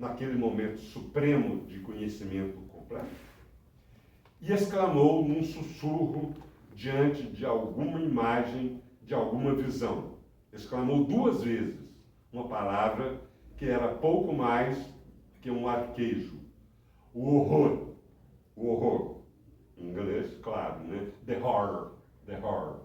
naquele momento supremo de conhecimento completo, e exclamou num sussurro diante de alguma imagem, de alguma visão. Exclamou 2 vezes uma palavra que era pouco mais que um arquejo. O horror. O horror. Em inglês, claro, né? The horror. The horror.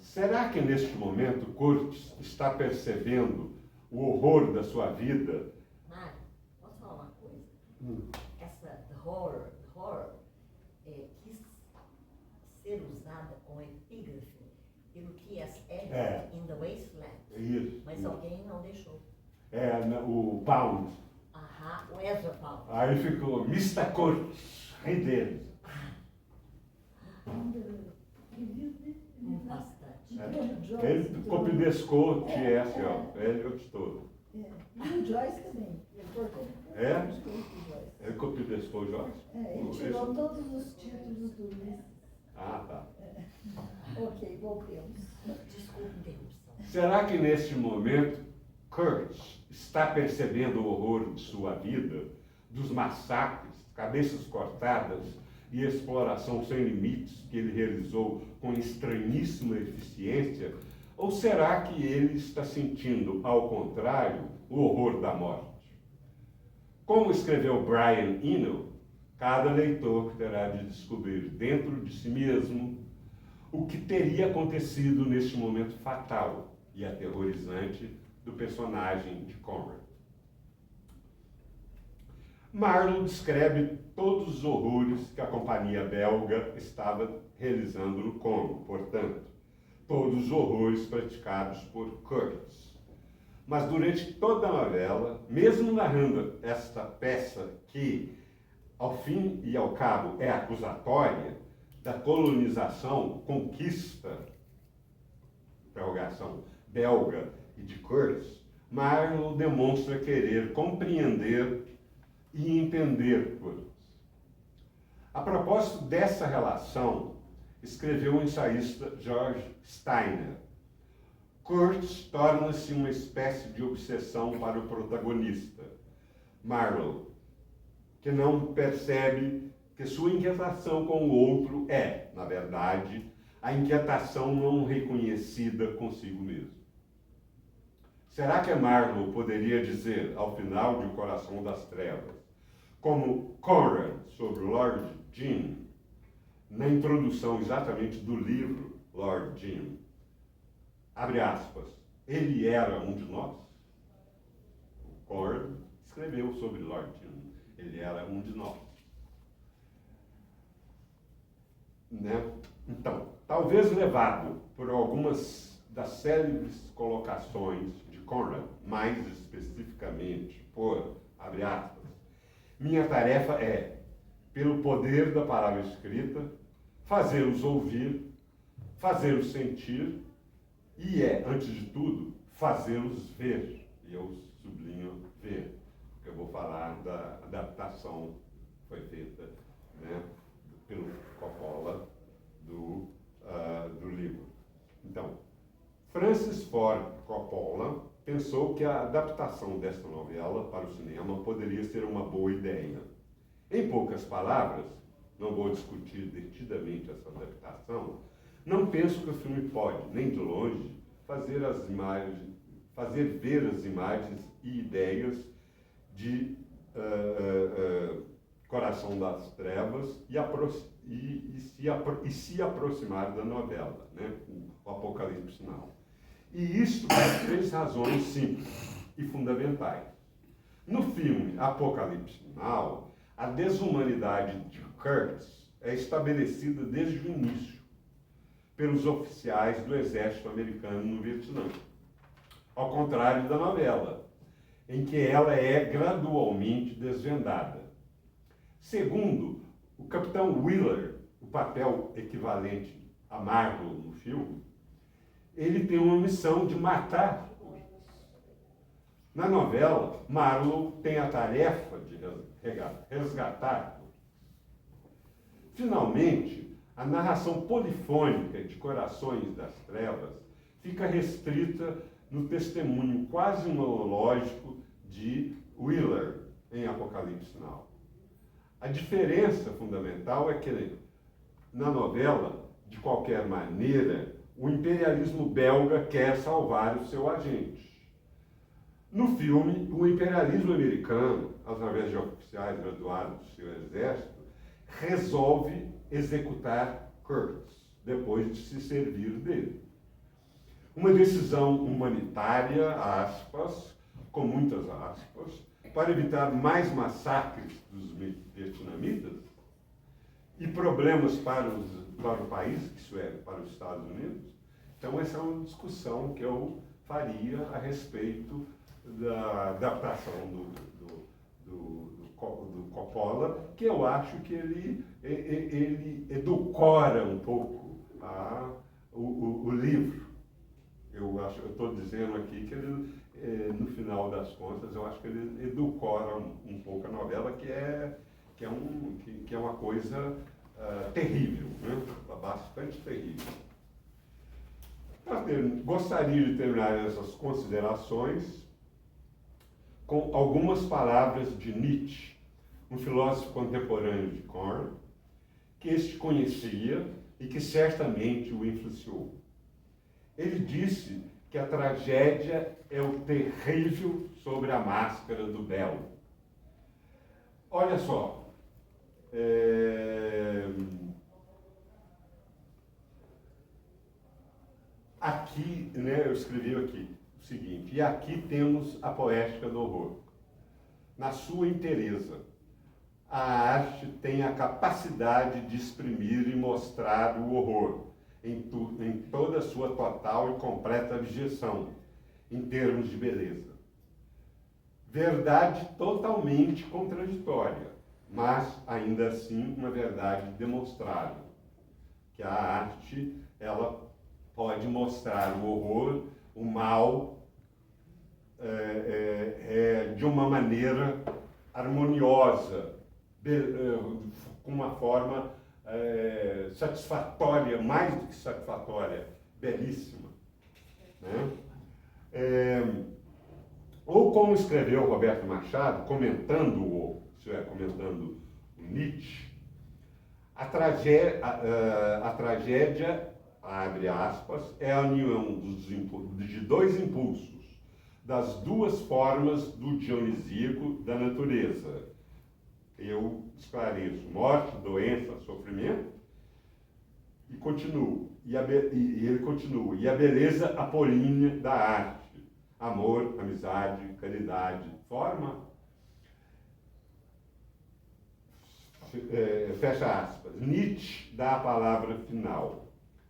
Será que neste momento Curtis está percebendo o horror da sua vida? Mário, posso falar uma coisa? Essa the horror quis ser usada como epígrafe pelo T.S. Eliot in The Wasteland. Isso. Mas alguém não deixou. O Pound. Aham, o Ezra Pound. Aí ficou Mr. Curtis, rei deles. Bastante. Ele copidescou T.S. Eliot todo. E o Joyce também. Ele copidescou o Joyce? Ele tirou todos os títulos do Ulisses. Ah, tá. Ok, voltemos. Desculpe a interrupção. Será que neste momento Curtis está percebendo o horror de sua vida, dos massacres, cabeças cortadas e exploração sem limites que ele realizou com estranhíssima eficiência? Ou será que ele está sentindo, ao contrário, o horror da morte? Como escreveu Brian Eno, cada leitor terá de descobrir dentro de si mesmo o que teria acontecido neste momento fatal e aterrorizante do personagem de Conrad. Marlowe descreve todos os horrores que a companhia belga estava realizando no Congo, portanto, todos os horrores praticados por Curtis. Mas durante toda a novela, mesmo narrando esta peça que, ao fim e ao cabo, é acusatória da colonização, conquista, interrogação, belga e de Curtis, Marlowe demonstra querer compreender e entender Curtis. A propósito dessa relação, escreveu o ensaísta George Steiner: Curtis torna-se uma espécie de obsessão para o protagonista, Marlowe, que não percebe que sua inquietação com o outro é, na verdade, a inquietação não reconhecida consigo mesmo. Será que Marlowe poderia dizer, ao final de O Coração das Trevas, como Conrad sobre Lord Jim, na introdução exatamente do livro Lord Jim, abre aspas, ele era um de nós? O Conrad escreveu sobre Lord Jim, ele era um de nós. Né? Então, talvez levado por algumas das célebres colocações de Conrad, mais especificamente por, abre aspas, minha tarefa é, pelo poder da palavra escrita, fazê-los ouvir, fazê-los sentir e antes de tudo, fazê-los ver. E eu sublinho ver, porque eu vou falar da adaptação que foi feita, né, pelo Coppola do livro. Então, Francis Ford Coppola pensou que a adaptação desta novela para o cinema poderia ser uma boa ideia. Em poucas palavras, não vou discutir detidamente essa adaptação, não penso que o filme pode, nem de longe, fazer ver as imagens e ideias de Coração das Trevas e se aproximar da novela, né? O Apocalipse Now. E isso por 3 razões simples e fundamentais. No filme Apocalipse Now, a desumanidade de Curtis é estabelecida desde o início pelos oficiais do exército americano no Vietnã, ao contrário da novela, em que ela é gradualmente desvendada. Segundo, o capitão Wheeler, o papel equivalente a Marlowe no filme, ele tem uma missão de matar Curtis. Na novela, Marlowe tem a tarefa de resgatar Curtis. Finalmente, a narração polifônica de Corações das Trevas fica restrita no testemunho quase monológico de Wheeler, em Apocalipse Now. A diferença fundamental é que, na novela, de qualquer maneira, o imperialismo belga quer salvar o seu agente. No filme, o imperialismo americano, através de oficiais graduados do seu exército, resolve executar Kurtz, depois de se servir dele. Uma decisão humanitária, aspas, com muitas aspas, para evitar mais massacres dos vietnamitas e problemas para o país, isso é, para os Estados Unidos. Então, essa é uma discussão que eu faria a respeito da adaptação do Coppola, que eu acho que ele edulcora um pouco o livro. Eu estou dizendo aqui que ele, no final das contas, eu acho que ele edulcora um pouco a novela, que é uma coisa terrível, né? Bastante terrível. Gostaria de terminar essas considerações com algumas palavras de Nietzsche, um filósofo contemporâneo de Korn, que este conhecia e que certamente o influenciou. Ele disse que a tragédia é o terrível sobre a máscara do belo. Olha só, aqui, né, eu escrevi aqui o seguinte: e aqui temos a poética do horror. Na sua inteireza, a arte tem a capacidade de exprimir e mostrar o horror em toda a sua total e completa abjeção, em termos de beleza. Verdade totalmente contraditória, mas ainda assim uma verdade demonstrável, que a arte, ela pode mostrar o horror, o mal, de uma maneira harmoniosa, com uma forma satisfatória, mais do que satisfatória, belíssima. Né? Ou como escreveu Roberto Machado, comentando o Nietzsche, a tragédia, abre aspas, é a união de dois impulsos, das duas formas do dionisíaco da natureza. Eu esclareço: morte, doença, sofrimento, e continuo. E ele continua: e a beleza apolínea da arte, amor, amizade, caridade, forma. Fecha aspas. Nietzsche dá a palavra final.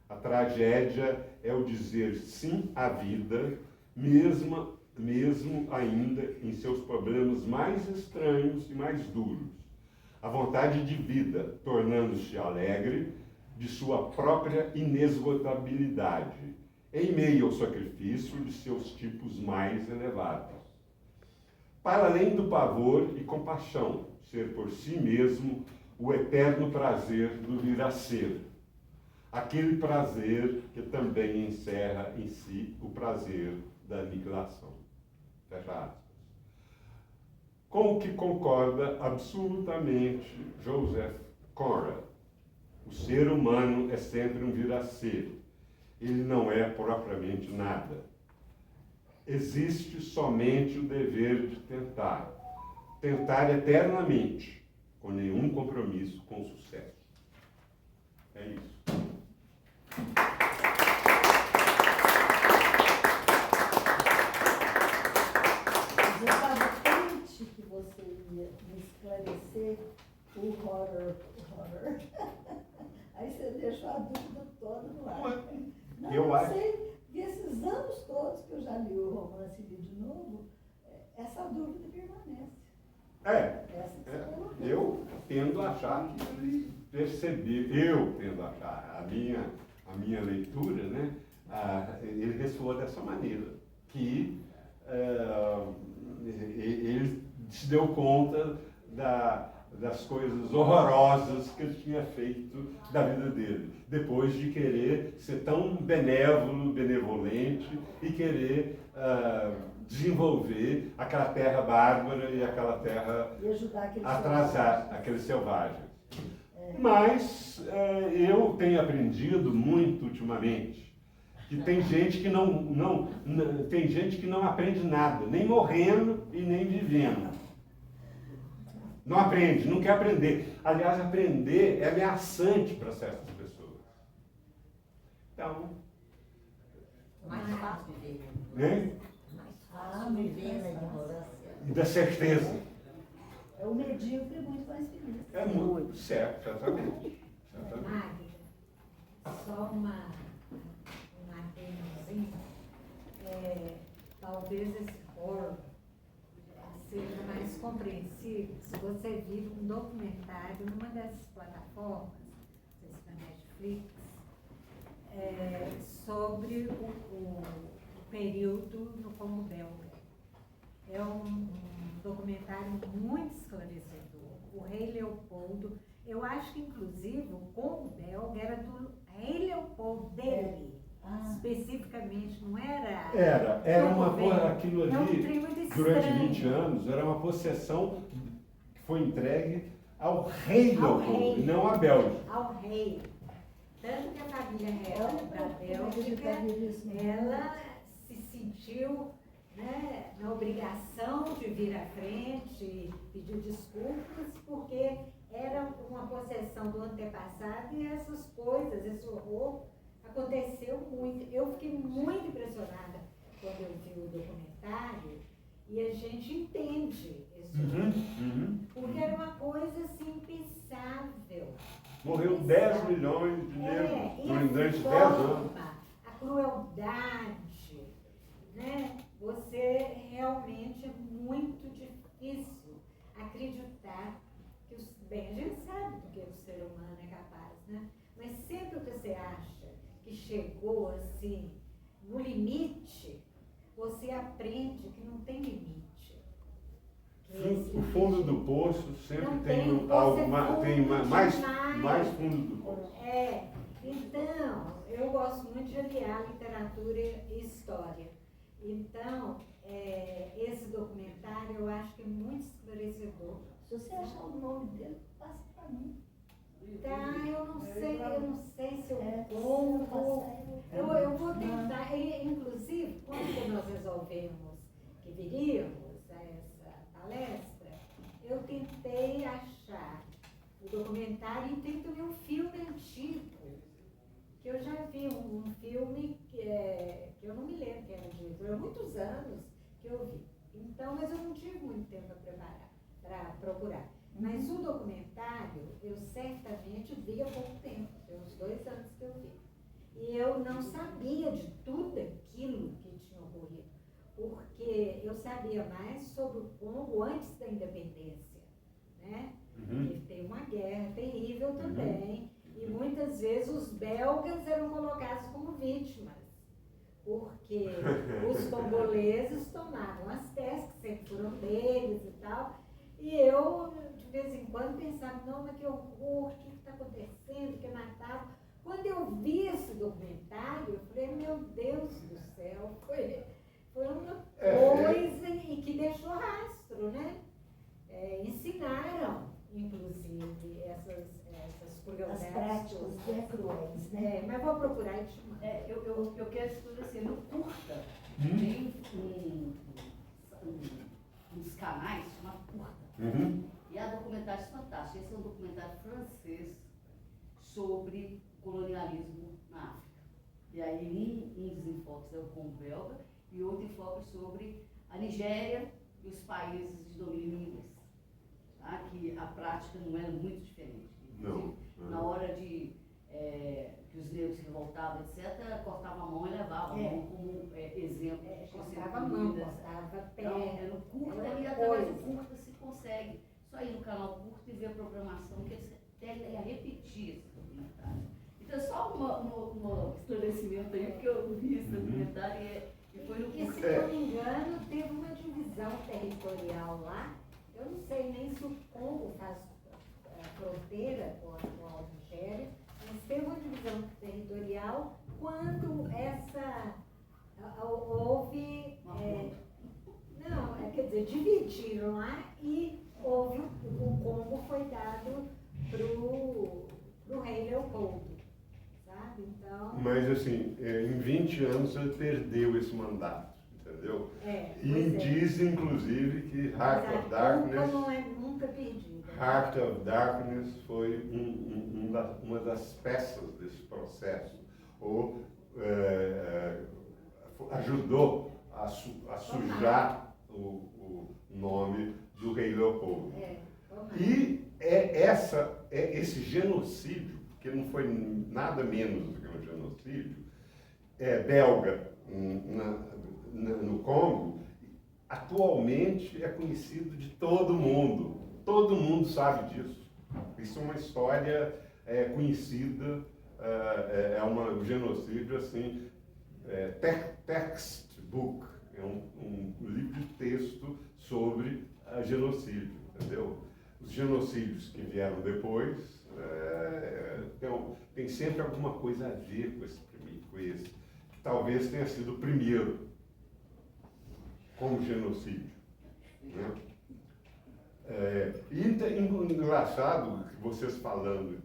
A tragédia é o dizer sim à vida, mesmo ainda em seus problemas mais estranhos e mais duros. A vontade de vida, tornando-se alegre de sua própria inesgotabilidade, em meio ao sacrifício de seus tipos mais elevados. Para além do pavor e compaixão, ser por si mesmo o eterno prazer do vir a ser. Aquele prazer que também encerra em si o prazer da aniquilação. Fecha aspas. Com o que concorda absolutamente Joseph Conrad. O ser humano é sempre um vir a ser. Ele não é propriamente nada. Existe somente o dever de tentar. Tentar eternamente, com nenhum compromisso com o sucesso. É isso. Eu estava crente que você ia me esclarecer o horror. Aí você deixou a dúvida toda no ar. Não, eu acho. Sei, esses anos todos que eu já li o romance e li de novo, essa dúvida permanece. Eu tendo a achar que ele percebeu, a minha leitura, né, ele ressoou dessa maneira, que ele se deu conta das coisas horrorosas que ele tinha feito da vida dele, depois de querer ser tão benévolo, benevolente e querer desenvolver aquela terra bárbara e aquela terra E ajudar aqueles atrasar selvagens. aqueles selvagens. Mas eu tenho aprendido muito ultimamente que tem gente que tem gente que não aprende nada, nem morrendo e nem vivendo. Não aprende, não quer aprender. Aliás, aprender é ameaçante para certas pessoas. Então, Mais fácil viver. né? Mais fácil viver na ignorância. E da certeza. É o medíocre muito mais feliz. É muito certo, exatamente. Magda, só um adendozinho. Talvez esse horror seja mais compreensível se você vir um documentário numa dessas plataformas, não sei se na Netflix, sobre o período no Congo Belga. É um documentário muito esclarecedor. O rei Leopoldo, eu acho que inclusive o Congo Belga era do rei Leopoldo dele. Especificamente, não era? Era uma governo. aquilo É um ali, trem muito durante estranho. 20 anos, era uma possessão que foi entregue ao rei Ao Leopoldo, rei. e não à Bélgica. Ao rei. Tanto que a família real da Bélgica, ela se sentiu, né, na obrigação de vir à frente e pedir desculpas, porque era uma possessão do antepassado e essas coisas, esse horror, aconteceu muito. Eu fiquei muito impressionada quando eu vi o documentário e a gente entende esse horror. Porque era uma coisa assim impensável. Morreu 10 milhões de negros durante 10 anos. A crueldade, né? Você realmente é muito difícil acreditar que bem, a gente sabe do que o ser humano é capaz, né? Mas sempre que você acha que chegou assim no limite, você aprende que não tem limite. O fundo do poço sempre Não tem tem, algo você tem fundo mais demais. fundo do poço. Então, eu gosto muito de aliar literatura e história. Então, esse documentário eu acho que é muito esclarecedor. Se você achar o nome dele, passa para mim. Tá, eu não sei se eu Como conto. Eu vou tentar, inclusive, quando nós resolvemos que viríamos a essa palestra, eu tentei achar o documentário e tem também um filme antigo, que eu já vi, um filme que eu não me lembro quem era o diretor, há muitos anos que eu vi. Então, mas eu não tive muito tempo para procurar. Mas o documentário, eu certamente vi há pouco tempo, tem uns 2 anos que eu vi. E eu não sabia de tudo aquilo que tinha ocorrido, porque eu sabia mais sobre o Congo antes da independência, né? Porque teve uma guerra terrível também, e muitas vezes os belgas eram colocados como vítimas, porque os congoleses tomavam as terras, que sempre foram deles e tal, e eu, de vez em quando, pensava, não, mas que horror, o que está acontecendo, que mataram. Quando eu vi esse documentário, eu falei, meu Deus do céu, foi uma coisa e que deixou rastro, né? Ensinaram, inclusive, essas crueldades. As práticas bem cruéis, né? Mas vou procurar e te mando. Eu quero esclarecer, no curta, tem uns canais chamados Curta. E há documentários fantásticos. Esse é um documentário francês sobre colonialismo na África. E aí um dos enfoques é o Congo belga e outro enfoque sobre a Nigéria e os países de domínio inglês. Tá? Que a prática não era muito diferente. Inclusive, na hora de que os negros se revoltavam, etc., cortava a mão e levava a mão como exemplo. Cortava a mão, cortava a perna. Então, no curta, e através do curta se consegue só ir no canal curto e ver a programação, que eles tendem a repetir esse documentário. Então, só um esclarecimento aí, porque eu vi esse documentário e foi no E curta. se não me engano, teve uma divisão territorial lá. Eu não sei nem se o Congo faz fronteira com a atual Nigéria, mas tem uma divisão territorial quando houve, quer dizer, dividiram lá e houve, o Congo foi dado para o rei Leopoldo, sabe? Então... Mas assim, em 20 anos ele perdeu esse mandato, entendeu? E diz, inclusive, que Heart of Darkness... não é nunca perdido. Heart of Darkness foi uma das peças desse processo, ou ajudou a sujar o nome do rei Leopoldo. E esse genocídio, que não foi nada menos do que um genocídio, belga no Congo, atualmente é conhecido de todo mundo. Todo mundo sabe disso. Isso é uma história conhecida, um genocídio assim, textbook, é um livro de texto sobre genocídio, entendeu? Os genocídios que vieram depois tem sempre alguma coisa a ver com esse, que talvez tenha sido o primeiro como genocídio, né? Engraçado que vocês falando,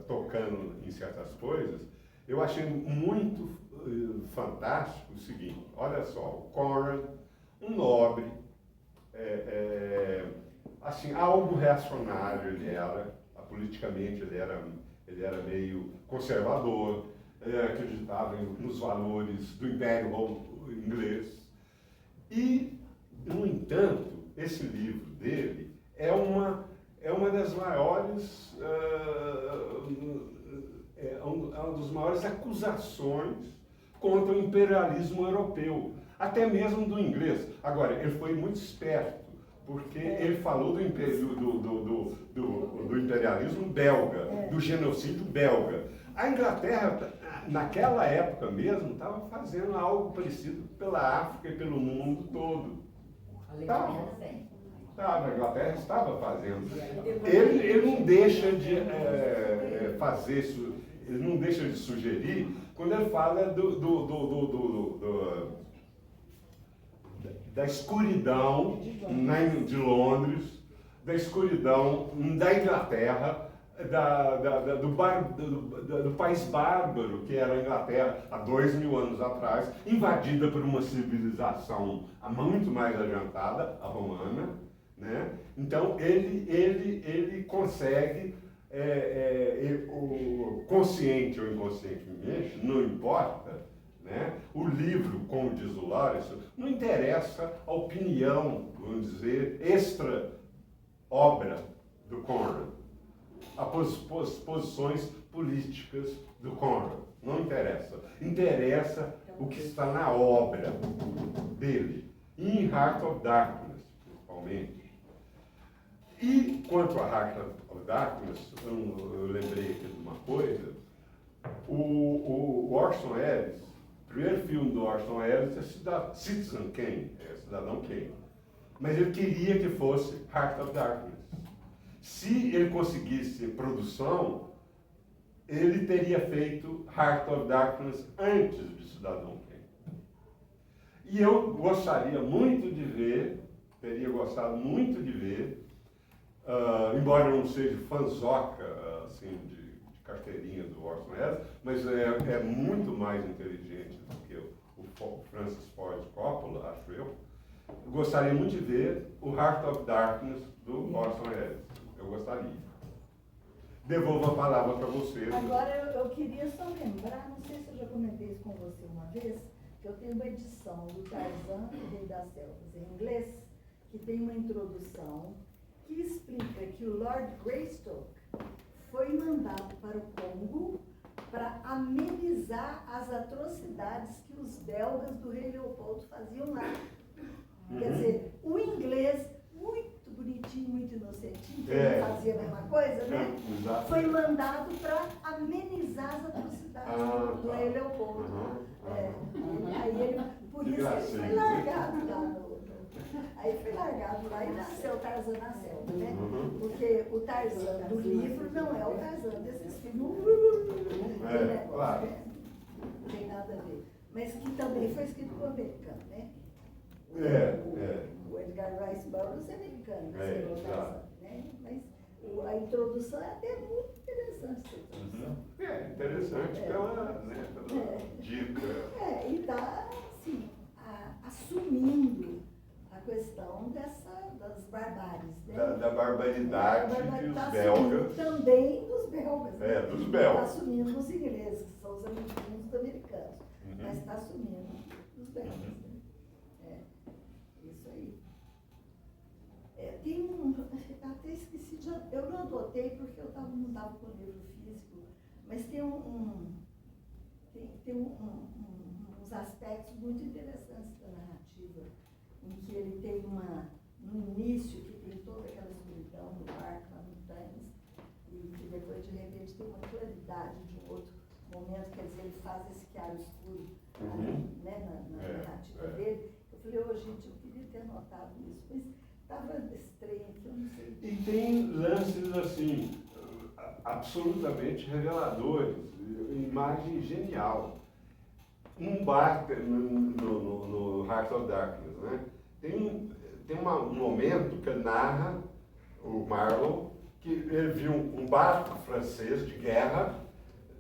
tocando em certas coisas, eu achei muito fantástico o seguinte: olha só, o Conrad, um nobre, assim, algo reacionário ele era, politicamente ele era meio conservador, acreditava nos valores do Império Inglês. E, no entanto, esse livro dele é uma das maiores, uma das maiores acusações contra o imperialismo europeu, até mesmo do inglês. Agora, ele foi muito esperto, porque ele falou do imperialismo belga, do genocídio belga. A Inglaterra, naquela época mesmo, estava fazendo algo parecido pela África e pelo mundo todo. A Inglaterra estava fazendo. Ele não deixa de fazer isso, ele não deixa de sugerir quando ele fala da escuridão de Londres, da escuridão da Inglaterra, do país bárbaro que era a Inglaterra há 2000 anos atrás, invadida por uma civilização muito mais adiantada, a romana, né? Então ele consegue, consciente ou inconscientemente, não importa, né? O livro, como diz o Lawrence, não interessa a opinião, vamos dizer, extra-obra do Conrad, as posições políticas do Conrad, não interessa. Interessa o que está na obra dele, em Heart of Darkness, principalmente. E quanto a Heart of Darkness, eu lembrei aqui de uma coisa, o Orson Welles, o primeiro filme do Orson Welles é Citizen Kane, Cidadão Kane, mas ele queria que fosse Heart of Darkness. Se ele conseguisse produção, ele teria feito Heart of Darkness antes de Cidadão Kane. E eu gostaria muito de ver, teria gostado muito de ver, embora eu não seja fãzoca assim, de carteirinha do Orson Welles, mas é muito mais inteligente do que o Francis Ford Coppola, acho eu. Gostaria muito de ver o Heart of Darkness do Orson Welles. Eu gostaria. Devolvo a palavra para você. Agora eu queria só lembrar, não sei se eu já comentei isso com você uma vez, que eu tenho uma edição do Tarzan e Rei das Selvas em inglês, que tem uma introdução que explica que o Lord Greystoke foi mandado para o Congo para amenizar as atrocidades que os belgas do rei Leopoldo faziam lá. Quer dizer, o inglês, muito bonitinho, muito inocentinho, que ele fazia a mesma coisa, né? Foi mandado para amenizar as atrocidades do rei Leopoldo. Aí ele, por isso ele foi largado lá Aí foi largado lá e nasceu o Tarzan na selva, né? Uhum. Porque o Tarzan do livro não é o Tarzan desses filmes. Claro. Né? Não tem nada a ver. Mas que também foi escrito por americano, né? O Edgar Rice Burroughs é americano, escreveu o Tarzan, né? Mas a introdução é até muito interessante, essa introdução. Interessante pela dica. E está, assim, assumindo a questão das barbáries, né? Da barbaridade que os tá belgas... Também dos belgas. Né? Dos belgas. Está assumindo os ingleses, que são os amiguinhos dos americanos. Mas está assumindo os belgas. Né? Isso aí. Tem até esqueci de... Eu não anotei porque eu não estava com o livro físico, mas tem uns aspectos muito interessantes da narrativa, em que ele tem no início, que tem toda aquela escuridão do parque lá no Times, e que depois de repente tem uma claridade de um outro momento, quer dizer, ele faz esse chiaro escuro né, na narrativa dele. Eu falei, gente, eu queria ter notado isso, mas estava estranho aqui, eu não sei. E tem lances assim, absolutamente reveladores, imagem genial. Um bar no Heart of Darkness, né? Tem um momento que narra o Marlowe que ele viu um barco francês de guerra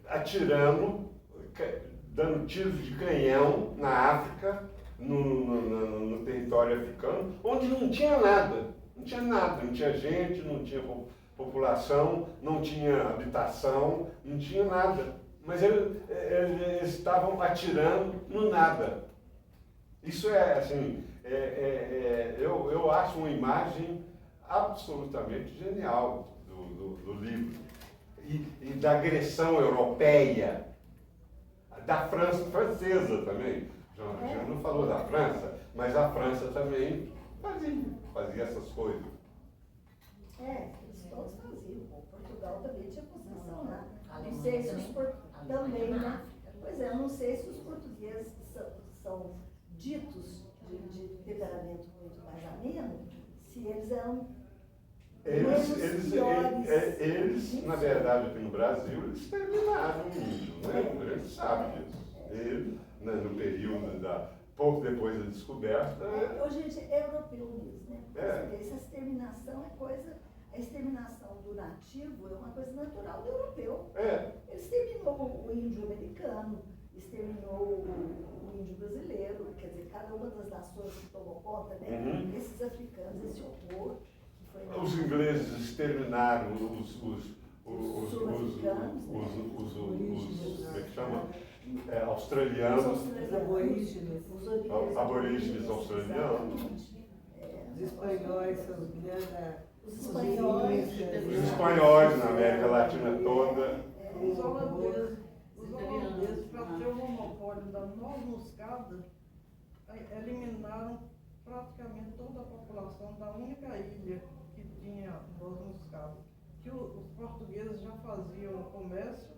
atirando, dando tiros de canhão na África, no território africano, onde não tinha nada, não tinha gente, não tinha população, não tinha habitação, não tinha nada. Mas eles estavam atirando no nada. Isso é, assim, eu acho uma imagem absolutamente genial do livro. E da agressão europeia, da francesa também. Já não falou da França, mas a França também fazia essas coisas. Eles todos faziam. Portugal também tinha possessão lá. Não sei se os portugueses também, né? Pois é, eu não sei se os portugueses são ditos de temperamento muito mais ameno, se eles eram Eles, na verdade, aqui no Brasil, eles terminaram o índio, né? A gente sabe disso. Ele, no período pouco depois da descoberta... Hoje é europeu mesmo, né? Essa exterminação é coisa... A exterminação do nativo é uma coisa natural do europeu. Ele exterminou o índio americano, exterminou o índio brasileiro, quer dizer, cada uma das nações que tomou conta, né? Esses africanos, esse horror que foi... Os ingleses exterminaram os sul-africanos, como é que chama? Australianos. Os aborígenes. Aborígenes australianos. Os espanhóis são os espanhóis na América Latina toda. Os holandeses, para ter o monopólio da noz moscada, eliminaram praticamente toda a população da única ilha que tinha noz moscada. Que os portugueses já faziam comércio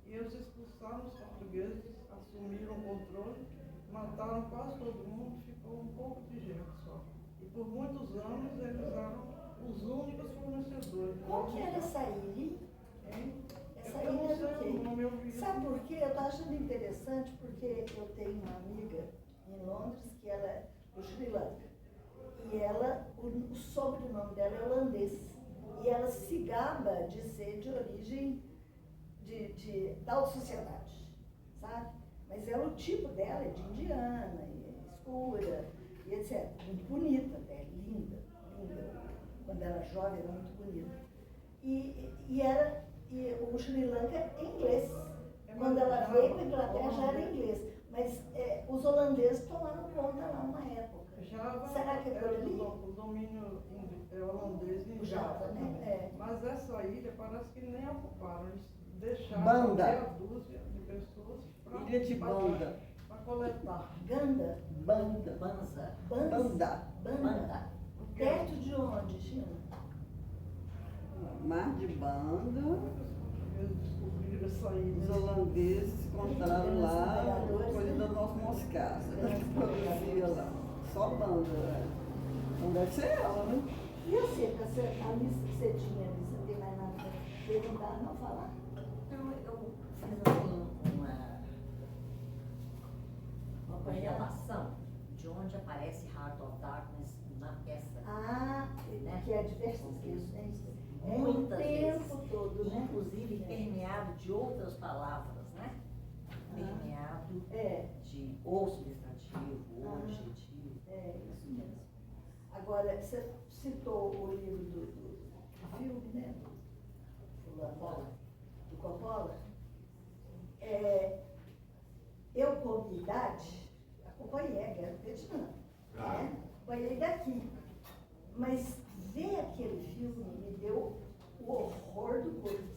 e eles expulsaram os portugueses, assumiram o controle, mataram quase todo mundo, ficou um pouco de gente só. E por muitos anos eles eram os únicos fornecedores. Qual que era essa ilha? Essa ilha é do quê? Sabe por quê? Eu estou achando interessante porque eu tenho uma amiga em Londres que ela é do Sri Lanka. E o sobrenome dela é holandês. E ela se gaba de ser de origem da alta sociedade, sabe? Mas o tipo dela é de indiana, escura, e etc. Muito bonita, linda. Quando era jovem, era muito bonita. E o Sri Lanka é inglês. Quando ela veio para a Inglaterra já era inglês. Mas os holandeses tomaram conta lá uma época. Será que é por ali? O domínio holandês em Java, né? Mas essa ilha parece que nem ocuparam. Eles deixaram Banda. meia dúzia de pessoas Ilha de Banda. para coletar. Ganda? Banda. Banda. Banda. Perto de onde, China? Mar de Banda. Eles descobriram essa ilha. Os holandeses encontraram lá coisa da nossa moscada. Produzia lá. Só Banda. Não deve ser ela, né? E a lista que você tinha ali, você tem mais nada para perguntar, não falar? Então, eu fiz assim uma relação de onde aparece Heart of Darkness na peça. Ah, Né? que é diversas vezes, né? Muitas o vezes, tempo todo, né? inclusive permeado de outras palavras, né? Permeado de ou substantivo, ou adjetivo. É, isso mesmo. Agora, você citou o livro do filme, né? Do Coppola. Eu, com minha idade, acompanhei a Guerra do Vietnã. Né? Acompanhei daqui. Mas ver aquele filme me deu o horror do Cortes.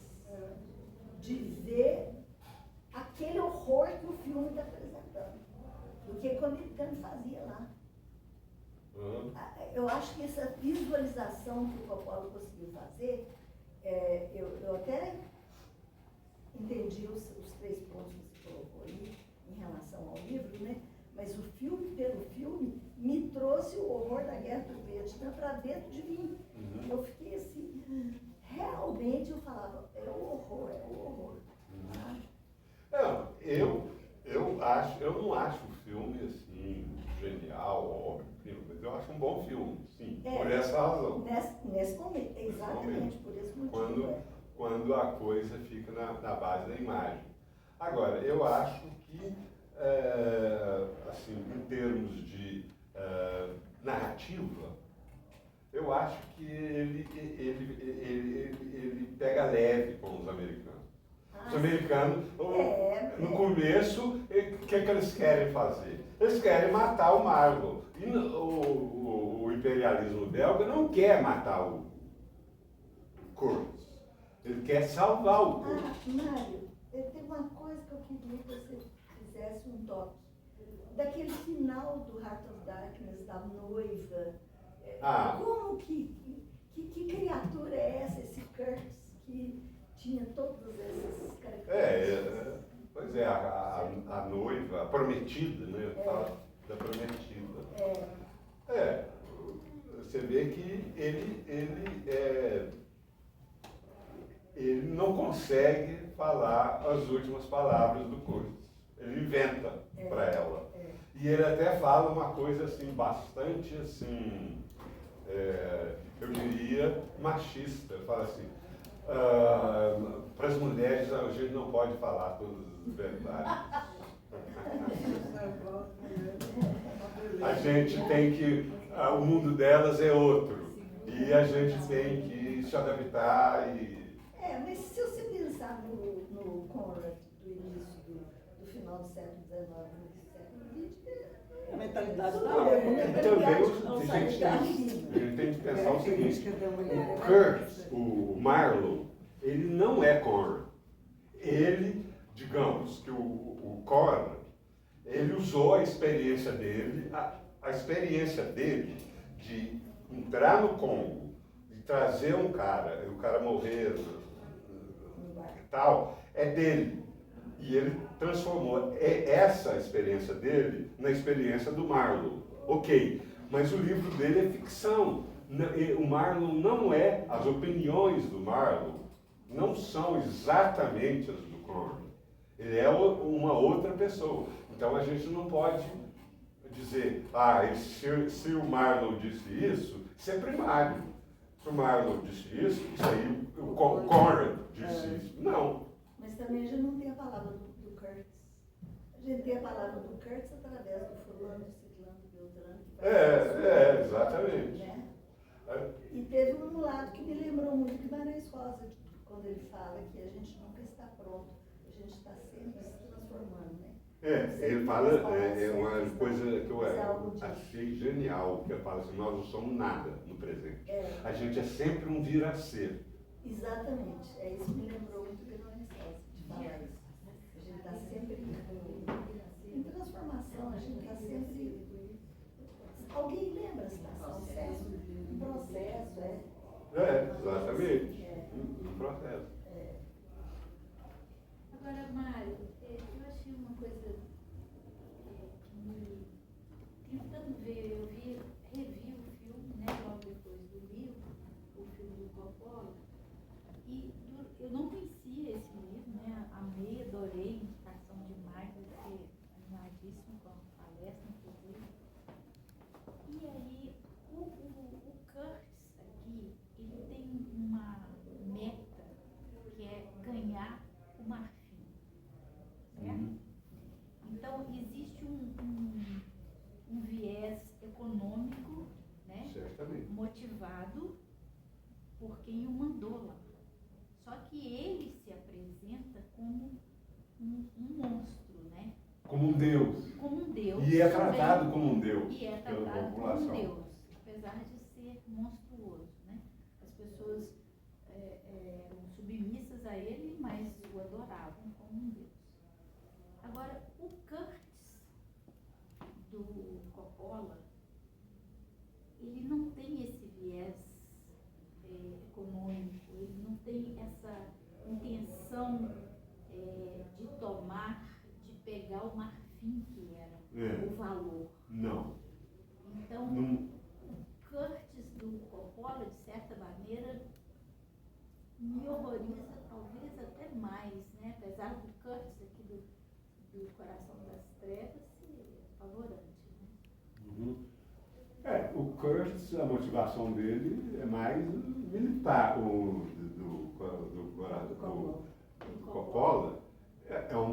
De ver aquele horror que o filme está apresentando. Do que o americano fazia lá. Eu acho que essa visualização que o Coppola conseguiu fazer, eu até entendi os 3 pontos que você colocou aí em relação ao livro, né? Mas o filme, pelo filme, me trouxe o horror da Guerra do Vietnã para dentro de mim. Eu fiquei assim, realmente eu falava, é o horror. Não, eu não acho o filme assim genial, óbvio, mas eu acho um bom filme, sim, por essa razão. Nesse momento, exatamente, por esse motivo. Quando a coisa fica na base da imagem. Agora, eu acho que, assim, em termos de narrativa, eu acho que ele pega leve com os americanos. Os americanos, no começo, o que eles querem fazer? Eles querem matar o Marlon. E o imperialismo belga não quer matar o Kurtz. Ele quer salvar o Kurtz. Mário, tem uma coisa que eu queria que você fizesse um toque. Daquele final do Heart of Darkness, da noiva. Como que criatura é essa, esse Kurtz, que tinha todas essas características? Pois é, a noiva, a prometida, né? Fala da prometida. Você vê que ele não consegue falar as últimas palavras do Kurtz. Ele inventa para ela. E ele até fala uma coisa assim, bastante assim, eu diria, machista. Ele fala assim, para as mulheres a gente não pode falar todas as verdades. A gente tem que, o mundo delas é outro. E a gente tem que se adaptar mas se você pensar no Conrad do início do final do século XIX, do século XX, A mentalidade da época. Também a gente tem que pensar o seguinte, o Kurtz, o Marlowe, ele não é Conrad. Ele, digamos que o Conrad, ele usou a experiência dele, a experiência dele de entrar no Congo, de trazer um cara, e o cara morrer e tal, é dele. E ele transformou essa experiência dele na experiência do Marlowe. Ok, mas o livro dele é ficção. O Marlowe não é, as opiniões do Marlowe não são exatamente as do Conrad. Ele é uma outra pessoa. Então a gente não pode dizer, se o Marlowe disse isso é primário. Se o Marlowe disse isso aí o Conrad disse isso. Não. Mas também a gente não tem a palavra do Kurtz. A gente tem a palavra do Kurtz através do fulano, do ciclano, do beltrano. Exatamente. Né? E teve um lado que me lembrou muito Guimarães Rosa, quando ele fala que a gente nunca está pronto, a gente está sempre se transformando, né? Ele fala, uma coisa que eu achei genial, que ele fala assim, nós não somos nada no presente. A gente é sempre um vir a ser. Exatamente, isso me lembrou muito Guimarães Rosa, de falar isso. A gente está sempre em transformação, a gente está sempre... Alguém lembra a situação? Um processo, Exatamente. Um processo. Agora, Mário, eu achei uma coisa que me... Tentando ver, revi o filme, né? econômico, né? Certamente. Motivado por quem o mandou lá. Só que ele se apresenta como um monstro, né? Como um Deus. Como um Deus. E é tratado também, como um Deus e é pela tratado como população. um Deus, apesar de ser monstruoso, né? As pessoas eram submissas a ele, mas o adoravam como um Deus. Agora, o Curtis do Coppola, ele não tem esse viés econômico, ele não tem essa intenção de tomar, de pegar o marfim que era o valor. Não. Então, Não. o Curtis do Coppola, de certa maneira, me horroriza talvez até mais, né? Apesar do Curtis aqui do Coração das Trevas ser apavorante, né? Uhum. O Kurtz, a motivação dele é mais militar. O do Coppola é um